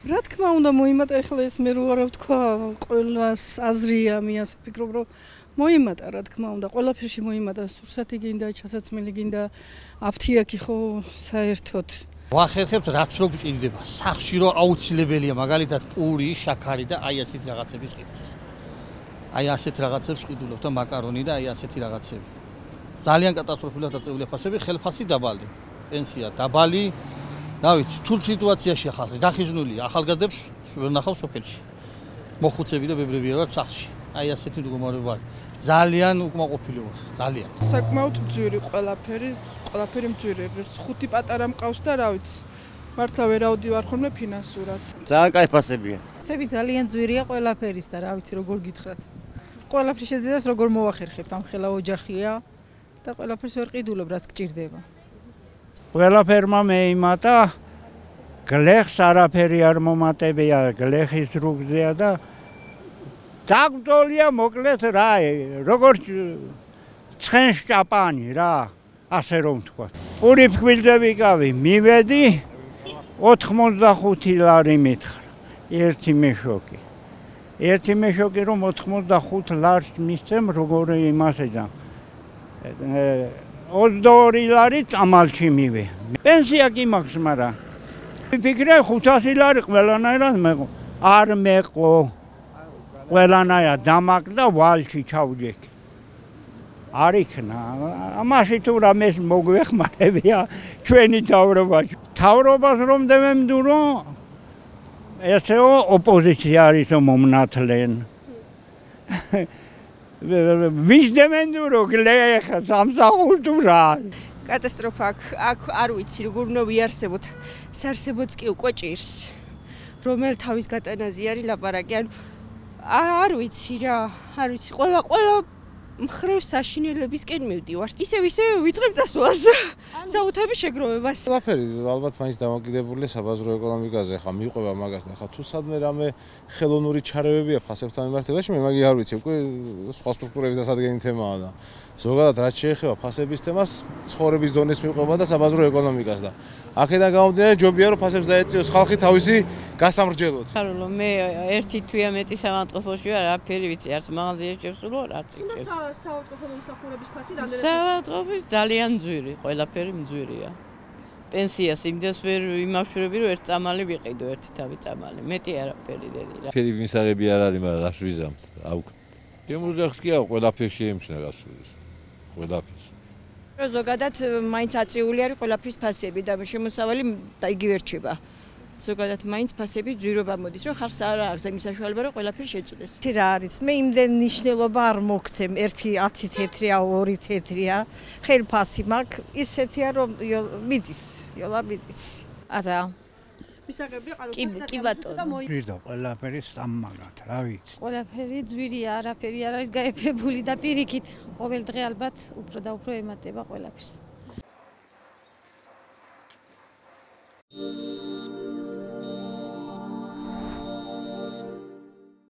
რა თქმა უნდა მოიმატა ახლა ეს მე რო არა ვთქვა ყველას აზრია მე ასე ვფიქრობ რომ მოიმატა რა თქმა უნდა ყველაფერში მოიმატა სურსათი გინდა ჩასაცმელი გინდა აფთიაქი ხო საერთოდ ვახერხებთ რაც რო გჭირდება სახში რო აუცილებელია მაგალითად პური შაქარი და აი ასეთ რაღაცების ყიდულს აი ასეთ რაღაცებს ყიდულობ და მაკარონი და აი ასეთი რაღაცები ძალიან კატასტროფულად აწეულია ფასები ხელფასი დაბალი პენსია დაბალი რა ვიცი თულ სიტუაციაში ხალხი გახიზნულია ახალგაზრდებს ვერ ნახავ სოფელში მოხუცები და ბებრები ვარ სახლში აი ასეთი მდგომარეობა ძალიან უკმაყოფილება ძალიან საკმაოდ მძვირი ყველაფერი მძვირი ეს ხუთი პატარა მყავს და რა ვიცი მართლა ვერაუდივარ ხოლმე ფინანსურად ძალიან კაი ფასებია ფასები ძალიან მძვირია ყველაფერის და რა ვიცი როგორ გითხრათ ყველაფერი შეძენას როგორ მოახერხებთ ამ ხელა ოჯახია და ყველაფერს ვერ ყიდულობ რაც გჭირდება ყველაფერმა მეიმატა გლეხს არაფერი არ მომატებია გლეხის რუგზეა და დაგდოლია მოკლედ რა როგორ ცხენს ჭაპანი რა ასე რომ თქვა პური ფქვილზე ვიკავი მივედი 85 ლარი მითხრა ერთი მეშოკი რომ 85 ლარს მისცემ როგორ იმასედა 22 ლარი წამალში მივე პენსია კი მაქვს მაგრამ ვიფიქრე 500 ლარი ყველანაირად არ მეყო ყველანაირად დამაკდა ვალში ჩავჯექი არ იქნა ამაში თუ რამეს მოგვეხმარებია ჩვენი თავრობას რომ დემემდურო ესეო ოპოზიცია არისო მომნათლენ ვიზდემენდურო გლეხ სამსახურთურა კატასტროფა აქ არ ვიცი როგორ უნდა ვიარსებოთ სარსებოც კი უკვე ჭირს რომელ თავის გატანაზე არის ლაპარაკი არ ვიცი რა არ ვიცი ყველა მხრივ საშინელებისკენ მივდივართ ისევ ვიწყებ წასვლას საუთების შეგროვებას ყველაფერი ალბათ მაინც დამოკიდებულია საბაზრო ეკონომიკაზე ხა მიყვება მაგას და ხა თუ სადმე რამე ხელოვნური ჩარევებია ფასებთან მიმართებაში მე მაგი არ ვიცი უკვე სხვა სტრუქტურების დასადგენი თემაა და ზოგადად რაც შეეხება ფასების თემას ცხოვრების დონეს მიყვება და საბაზრო ეკონომიკას და აქედან გამომდინარე ჯობია რომ ფასებს დაეწიოს ხალხი თავისი გასამრჯელოდ ხარულო მე ერთი თვია მეტი სამავტყოფოში ვარ არაფერი ვიცი არც მაღაზიაში შევსულო არც იქ საავტოფო მომსახურების ფასი რამდენად საავტოფოს ძალიან მძვირი ყველაფერი მძვირია პენსიას იმდენს ვერ იმავშვრები რომ ერთ წამალი ვიყიდო ერთი თავი წამალი მეტი არაფერი დედი რა ფერი მისაღები არ არის მაგრამ რას ვიზამთ აუქ შემოძახს კი აუ ყველაფერი შეიმჩნევა გასული ყველაფერს ზოგადად მაინც აწეული არის ყველაფრის ფასები და შემოსავალი იგივე რჩება ზოგადად მაინც ფასები ძვირობა მოდის რომ ხალხს არ აქვს იმის საშუალება რომ ყველაფერი შეწუდეს რა არის მე იმდენ ნიშნულობა არ მოგცემ ერთი 10 თეთრია 2 თეთრია ხელფასი მაქვს ისეთია რომ მიდის იოლა მიდის აზა კი ბატონო ვირდა ყველაფერი სტამაგად რა ვიცი ყველაფერი ძვირია არაფერი არ არის გაეფებული და პირიქით ყოველ დღე ალბათ უფრო და უფრო ემატება ყველაფერს